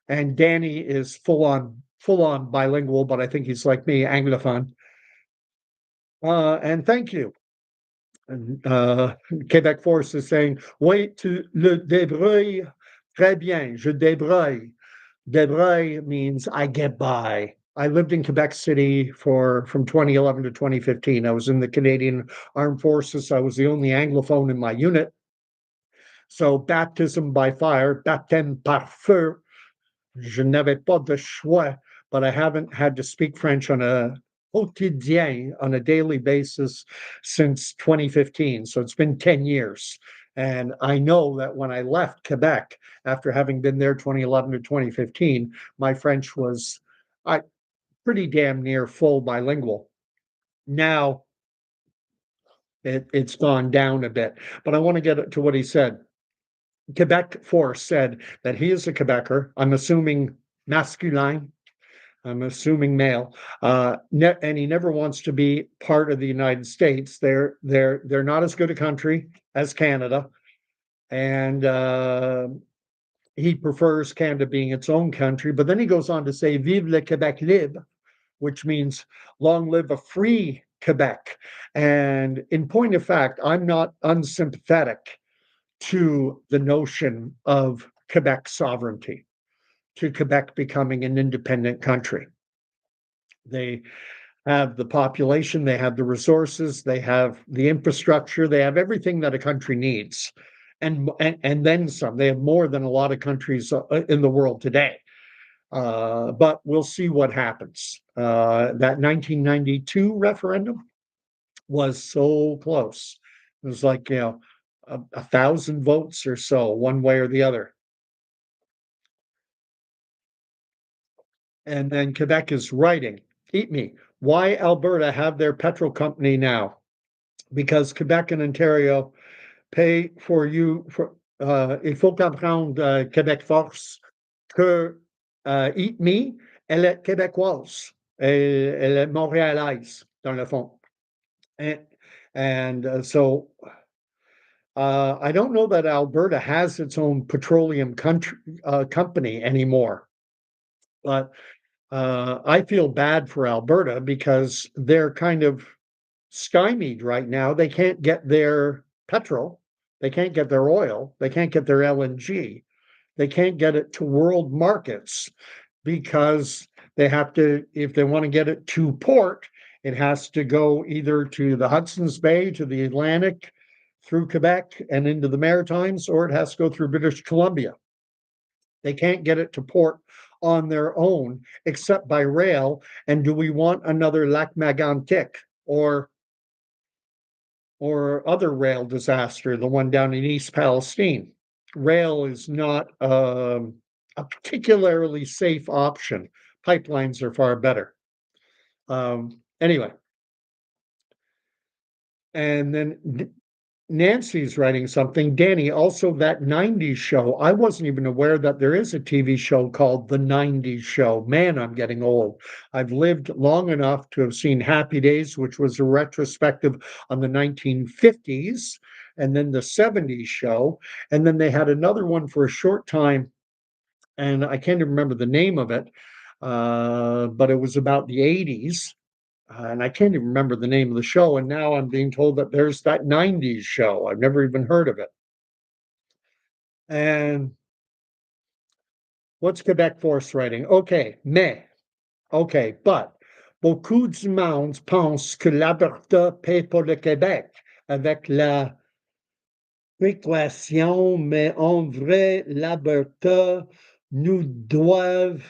and Danny is full on bilingual, but I think he's like me, Anglophone. And thank you. And, Quebec Force is saying, oui, tu le débrouilles très bien. Je débrouille. Débrouille means I get by. I lived in Quebec City from 2011 to 2015. I was in the Canadian Armed Forces. I was the only Anglophone in my unit. So baptism by fire, baptême par feu, je n'avais pas de choix, but I haven't had to speak French on a quotidien, on a daily basis since 2015. So it's been 10 years. And I know that when I left Quebec, after having been there 2011 to 2015, my French was pretty damn near full bilingual. Now it's gone down a bit, but I want to get to what he said. Quebec Force said that he is a Quebecer. I'm assuming masculine. I'm assuming male, and he never wants to be part of the United States. They're not as good a country as Canada, and he prefers Canada being its own country. But then he goes on to say, "Vive le Québec libre," which means "Long live a free Quebec." And in point of fact, I'm not unsympathetic to the notion of Quebec sovereignty, to Quebec becoming an independent country. They have the population, they have the resources, they have the infrastructure, they have everything that a country needs, and then some. They have more than a lot of countries in the world today. But we'll see what happens. That 1992 referendum was so close. It was like, 1,000 votes or so, one way or the other. And then Quebec is writing, eat me. Why Alberta have their petrol company now? Because Quebec and Ontario pay for you. Il faut comprendre, Québec Force, que Eat Me, elle est québécoise. Elle est montréalaise, dans le fond. And so I don't know that Alberta has its own petroleum company anymore, but I feel bad for Alberta because they're kind of stymied right now. They can't get their petrol, they can't get their oil, they can't get their LNG, they can't get it to world markets because they have to, if they want to get it to port, it has to go either to the Hudson's Bay, to the Atlantic, through Quebec and into the Maritimes, or it has to go through British Columbia. They can't get it to port on their own except by rail. And do we want another Lac Megantic or other rail disaster, the one down in East Palestine? Rail is not a particularly safe option. Pipelines are far better. Anyway, and then Nancy's writing something. Danny, also that 90s show. I wasn't even aware that there is a TV show called The 90s Show. Man, I'm getting old. I've lived long enough to have seen Happy Days, which was a retrospective on the 1950s, and then the 70s show. And then they had another one for a short time, and I can't even remember the name of it, but it was about the 80s. And I can't even remember the name of the show. And now I'm being told that there's that 90s show. I've never even heard of it. And what's Quebec Force writing? Okay, mais, okay, but beaucoup du monde pense que l'Alberta paie pour le Québec avec la précaution, mais en vrai, l'Alberta nous doivent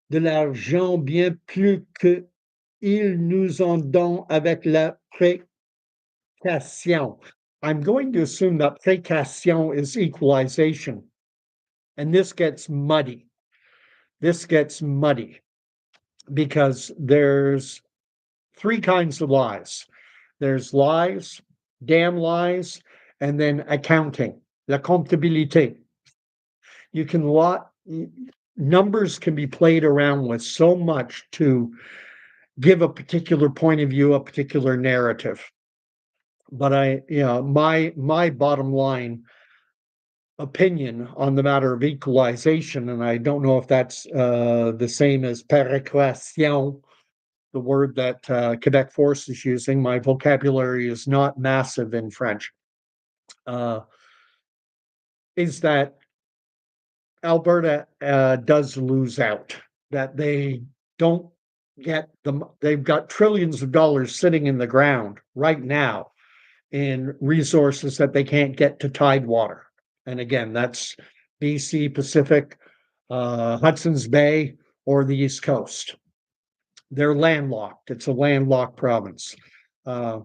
de l'argent bien plus que ils nous en donnent avec la précation. I'm going to assume that précation is equalization, and this gets muddy. This gets muddy because there's three kinds of lies. There's lies, damn lies, and then accounting, la comptabilité. You can lot numbers can be played around with so much to give a particular point of view, a particular narrative. But my bottom line opinion on the matter of equalization, and I don't know if that's the same as péréquation, the word that Quebec Force is using. My vocabulary is not massive in French. Uh, is that Alberta does lose out, that they don't get they've got trillions of dollars sitting in the ground right now in resources that they can't get to tidewater. And again, that's BC Pacific, Hudson's Bay, or the East Coast. They're landlocked. It's a landlocked province. Uh,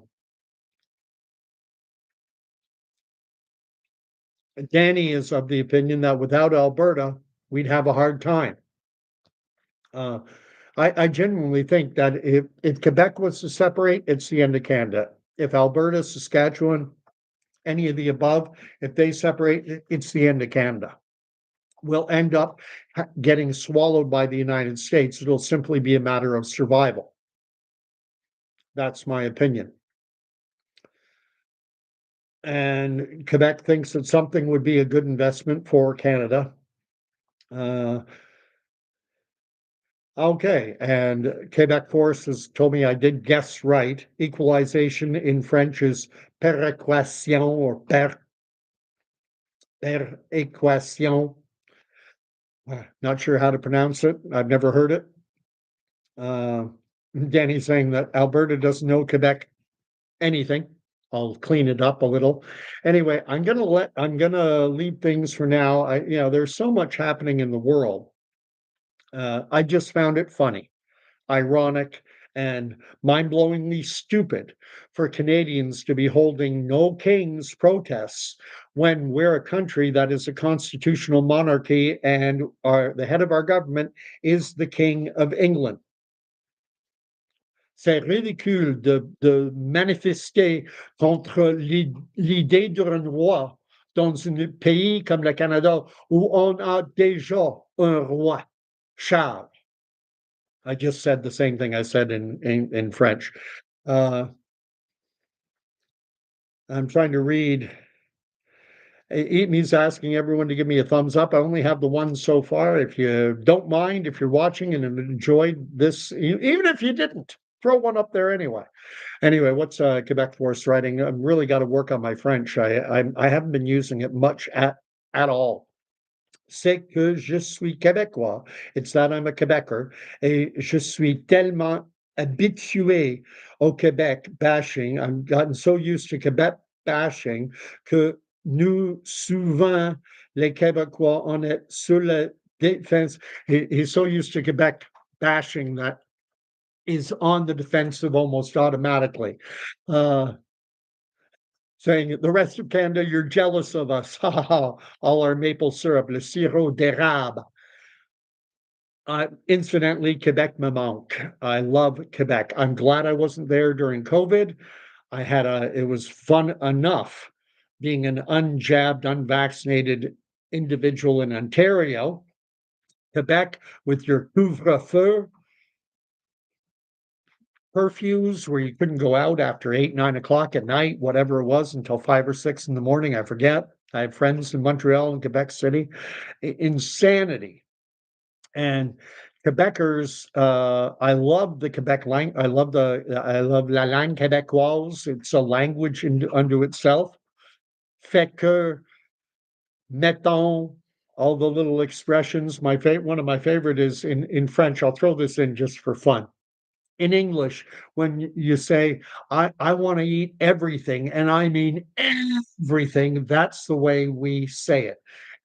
Danny is of the opinion that without Alberta, we'd have a hard time. Uh, I genuinely think that if Quebec was to separate, it's the end of Canada. If Alberta, Saskatchewan, any of the above, if they separate, it's the end of Canada. We'll end up getting swallowed by the United States. It'll simply be a matter of survival. That's my opinion. And Quebec thinks that something would be a good investment for Canada. Uh, okay, and Quebec Force has told me I did guess right. Equalization in French is péréquation or péréquation. Not sure how to pronounce it. I've never heard it. Uh, Danny's saying that Alberta doesn't know Quebec anything. I'll clean it up a little. Anyway, I'm gonna leave things for now. There's so much happening in the world. I just found it funny, ironic, and mind-blowingly stupid for Canadians to be holding no kings protests when we're a country that is a constitutional monarchy and the head of our government is the King of England. C'est ridicule de manifester contre l'idée d'un roi dans un pays comme le Canada où on a déjà un roi, Charles. I just said the same thing I said in French. Uh, I'm trying to read. He's asking everyone to give me a thumbs up. I only have the one so far. If you don't mind, if you're watching and have enjoyed this, even if you didn't, throw one up there anyway. Anyway, what's Quebec Forest writing? I've really got to work on my French. I haven't been using it much at all. C'est que je suis Québécois. It's that I'm a Quebecer. Et je suis tellement habitué au Québec bashing. I've gotten so used to Quebec bashing que nous, souvent, les Québécois, on est sur la défense. He's so used to Quebec bashing that is on the defensive almost automatically. Uh, Saying the rest of Canada, you're jealous of us. Ha ha ha. All our maple syrup, le sirop d'érable. Incidentally, Quebec me manque. I love Quebec. I'm glad I wasn't there during COVID. It was fun enough being an unjabbed, unvaccinated individual in Ontario. Quebec, with your couvre-feu curfews where you couldn't go out after 8, 9 o'clock at night, whatever it was, until 5 or 6 in the morning. I forget. I have friends in Montreal and Quebec City. Insanity. And Quebecers, I love the Quebec language. I love la langue québécoise. It's a language unto itself. Fait que, mettons, all the little expressions. One of my favorite is in French. I'll throw this in just for fun. In English, when you say, I want to eat everything, and I mean everything, that's the way we say it.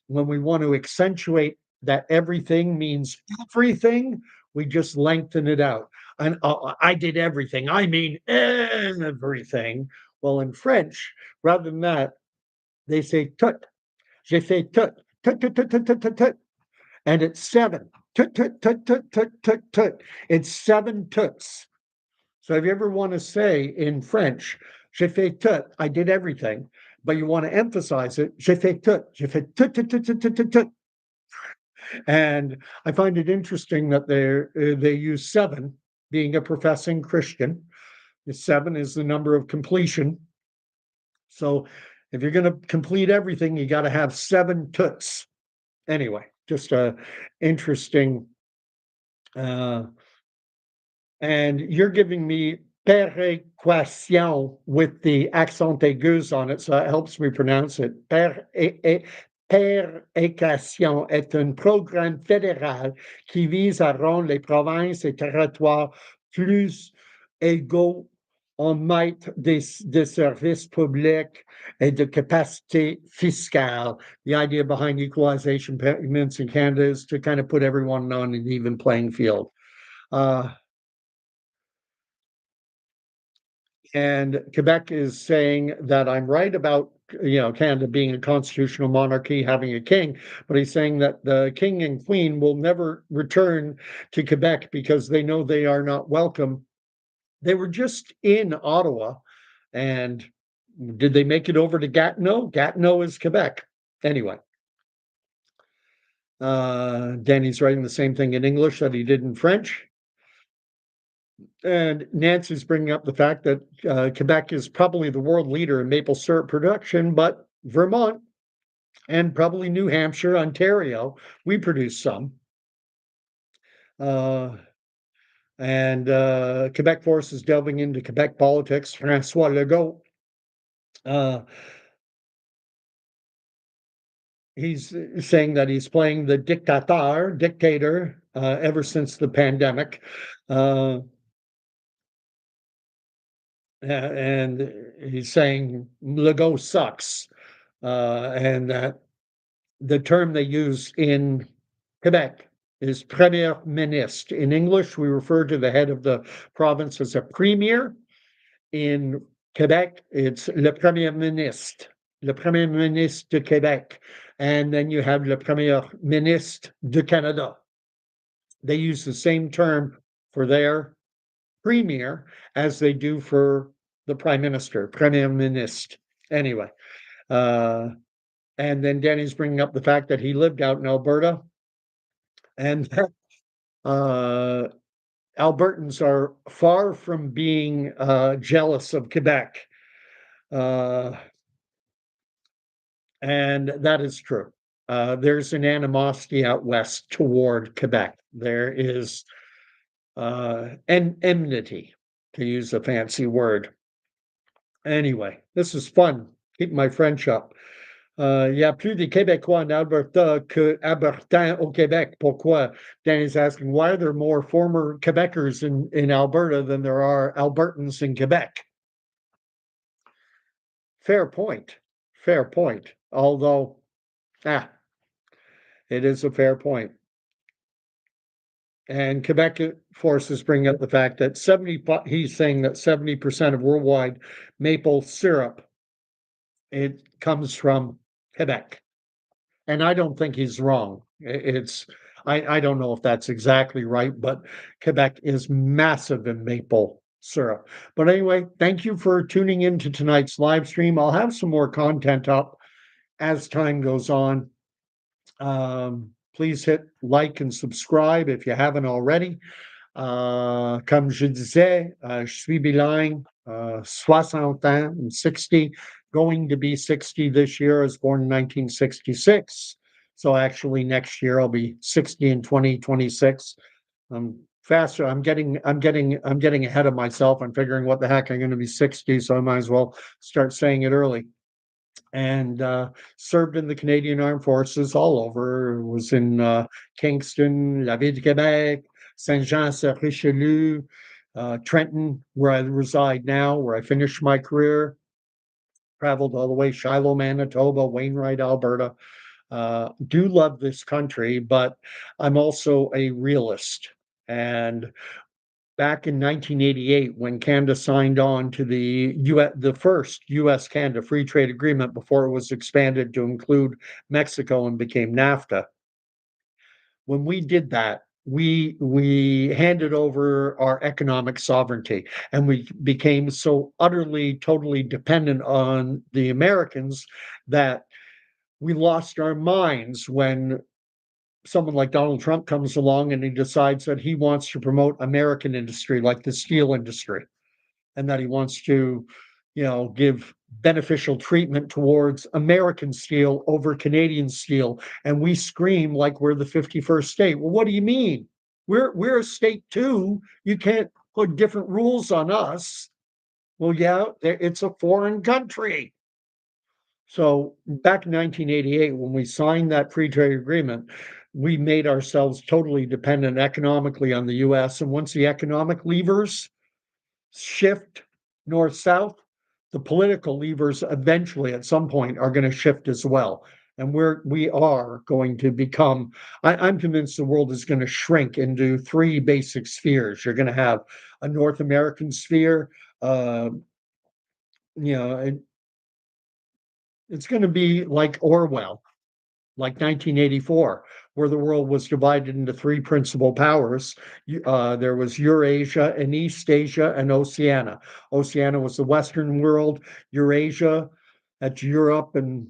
When we want to accentuate that everything means everything, we just lengthen it out. And I did everything. I mean everything. Well, in French, rather than that, they say tout. J'ai fait tout. Tout, tout, tout, tout, tout, tout, tout. And it's 7. Tout, tout, tout, tout, tout, tout, tout. It's 7 toots. So if you ever want to say in French, j'ai fait tout, I did everything, but you want to emphasize it, j'ai fait tout, tout, tout, tout, tout, tout, tout. And I find it interesting that they use 7, being a professing Christian. 7 is the number of completion. So if you're going to complete everything, you got to have 7 toots. Anyway, just a interesting. And you're giving me péréquation with the accent aigus on it, so that helps me pronounce it. Péréquation est un programme fédéral qui vise à rendre les provinces et territoires plus égaux en matière de services publics et de capacité fiscale. The idea behind equalization payments in Canada is to kind of put everyone on an even playing field. And Quebec is saying that I'm right about Canada being a constitutional monarchy, having a king, but he's saying that the king and queen will never return to Quebec because they know they are not welcome. They were just in Ottawa, and did they make it over to Gatineau? Gatineau is Quebec. Anyway, Danny's writing the same thing in English that he did in French. And Nancy's bringing up the fact that Quebec is probably the world leader in maple syrup production, but Vermont and probably New Hampshire, Ontario, we produce some. And Quebec Force is delving into Quebec politics. Francois Legault, he's saying that he's playing the dictator, ever since the pandemic. And he's saying Legault sucks, and that the term they use in Quebec is Premier Ministre. In English, we refer to the head of the province as a premier. In Quebec, it's le Premier Ministre, le Premier Ministre de Québec. And then you have le Premier Ministre de Canada. They use the same term for their premier as they do for the prime minister, Premier Ministre. Anyway, and then Danny's bringing up the fact that he lived out in Alberta, and Albertans are far from being jealous of Quebec. And that is true. There's an animosity out west toward Quebec. There is enmity, to use a fancy word. Anyway, this is fun. Keep my French up. Il y a plus de Québécois in Alberta que Albertains au Québec. Pourquoi? Danny's asking, why are there more former Quebecers in Alberta than there are Albertans in Quebec? Fair point. Fair point. Although, ah, it is a fair point. And Quebec forces bring up the fact that he's saying that 70% of worldwide maple syrup, it comes from Quebec. And I don't think he's wrong. I don't know if that's exactly right, but Quebec is massive in maple syrup. But anyway, thank you for tuning in to tonight's live stream. I'll have some more content up as time goes on. Please hit like and subscribe if you haven't already. Comme je disais, je suis bilingue, 60 ans, I'm 60, going to be 60 this year. I was born in 1966. So actually next year I'll be 60 in 2026. Faster. I'm getting ahead of myself. I'm figuring what the heck, I'm going to be 60, so I might as well start saying it early. And served in the Canadian Armed Forces all over. Was in Kingston, La Ville de Quebec, Saint-Jean-sur-Richelieu, Trenton, where I reside now, where I finished my career. Traveled all the way, Shiloh, Manitoba, Wainwright, Alberta. Do love this country, but I'm also a realist. And back in 1988, when Canada signed on to the first U.S.-Canada Free Trade Agreement before it was expanded to include Mexico and became NAFTA. When we did that, we handed over our economic sovereignty, and we became so utterly, totally dependent on the Americans that we lost our minds when someone like Donald Trump comes along and he decides that he wants to promote American industry, like the steel industry, and that he wants to, give beneficial treatment towards American steel over Canadian steel. And we scream like we're the 51st state. Well, what do you mean? We're a state too. You can't put different rules on us. Well, yeah, it's a foreign country. So back in 1988, when we signed that free trade agreement, we made ourselves totally dependent economically on the US. And once the economic levers shift north south, the political levers eventually at some point are going to shift as well. And we are going to become, I'm convinced the world is going to shrink into three basic spheres. You're going to have a North American sphere, you know, it's going to be like Orwell, like 1984, where the world was divided into three principal powers. There was Eurasia and East Asia and Oceania. Oceania was the Western world. Eurasia, that's Europe and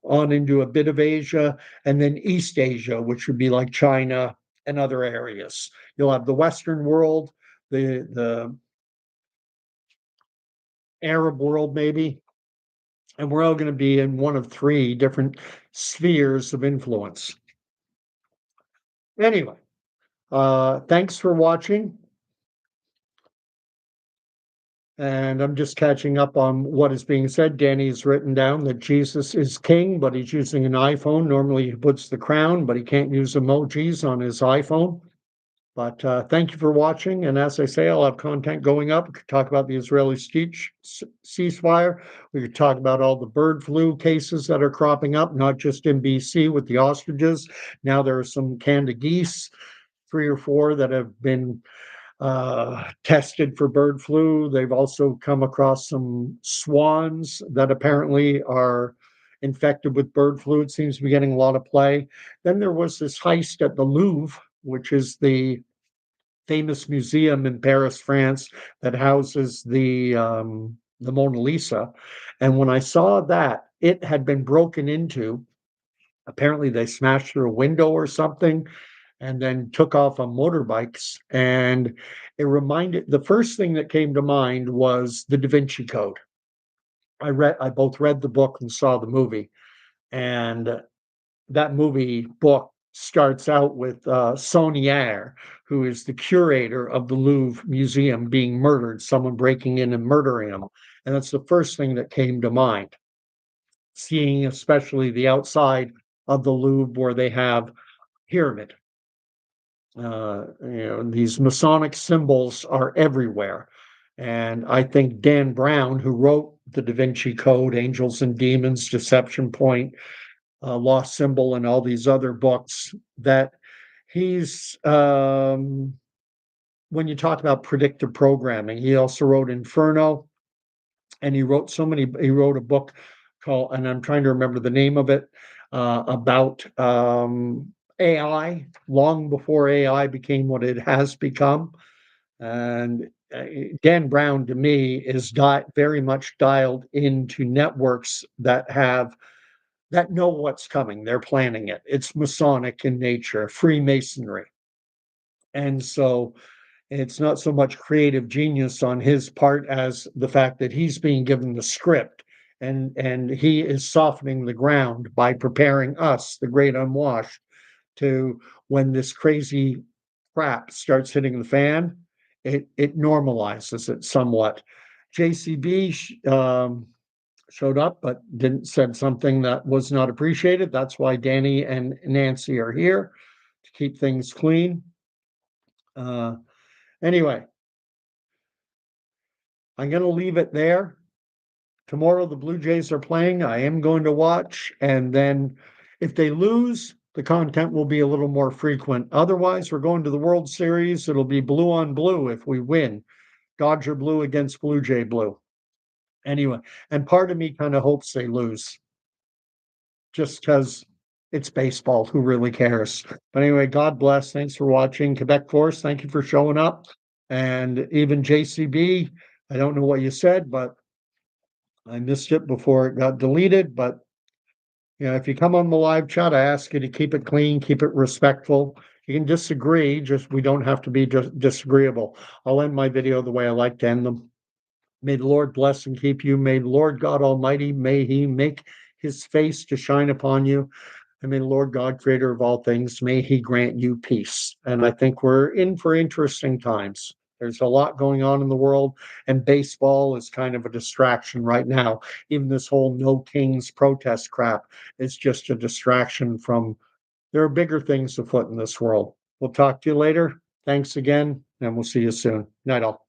on into a bit of Asia, and then East Asia, which would be like China and other areas. You'll have the Western world, the Arab world, maybe, and we're all going to be in one of three different spheres of influence. Anyway, thanks for watching. And I'm just catching up on what is being said. Danny's written down that Jesus is king, but he's using an iPhone. Normally he puts the crown, but he can't use emojis on his iPhone. But thank you for watching. And as I say, I'll have content going up. We could talk about the Israeli ceasefire. We could talk about all the bird flu cases that are cropping up, not just in BC with the ostriches. Now there are some Canada geese, 3 or 4 that have been tested for bird flu. They've also come across some swans that apparently are infected with bird flu. It seems to be getting a lot of play. Then there was this heist at the Louvre, which is the famous museum in Paris, France, that houses the Mona Lisa. And when I saw that, it had been broken into. Apparently, they smashed through a window or something, and then took off on motorbikes. And the first thing that came to mind was the Da Vinci Code. I both read the book and saw the movie. And that movie book starts out with Saunière, who is the curator of the Louvre Museum, being murdered, someone breaking in and murdering him. And that's the first thing that came to mind, seeing especially the outside of the Louvre where they have pyramid. These Masonic symbols are everywhere. And I think Dan Brown, who wrote the Da Vinci Code, Angels and Demons, Deception Point, Lost Symbol, and all these other books, that he's, when you talk about predictive programming, he also wrote Inferno, and he wrote a book called, and I'm trying to remember the name of it, about AI, long before AI became what it has become. And Dan Brown, to me, is very much dialed into networks that know what's coming. They're planning it. It's Masonic in nature, Freemasonry. And so it's not so much creative genius on his part as the fact that he's being given the script, and he is softening the ground by preparing us, the great unwashed, to, when this crazy crap starts hitting the fan, it normalizes it somewhat. JCB showed up, but didn't said something that was not appreciated. That's why Danny and Nancy are here, to keep things clean. Uh, anyway, I'm going to leave it there. Tomorrow, the Blue Jays are playing. I am going to watch. And then if they lose, the content will be a little more frequent. Otherwise, we're going to the World Series. It'll be blue on blue if we win. Dodger blue against Blue Jay blue. Anyway, and part of me kind of hopes they lose, just because it's baseball. Who really cares? But anyway, God bless. Thanks for watching. Quebec Force, thank you for showing up. And even JCB, I don't know what you said, but I missed it before it got deleted. But if you come on the live chat, I ask you to keep it clean, keep it respectful. You can disagree, just we don't have to be just disagreeable. I'll end my video the way I like to end them. May the Lord bless and keep you. May the Lord God Almighty, may he make his face to shine upon you. And may the Lord God, creator of all things, may he grant you peace. And I think we're in for interesting times. There's a lot going on in the world, and baseball is kind of a distraction right now. Even this whole No Kings protest crap is just a distraction from, there are bigger things afoot in this world. We'll talk to you later. Thanks again, and we'll see you soon. Night all.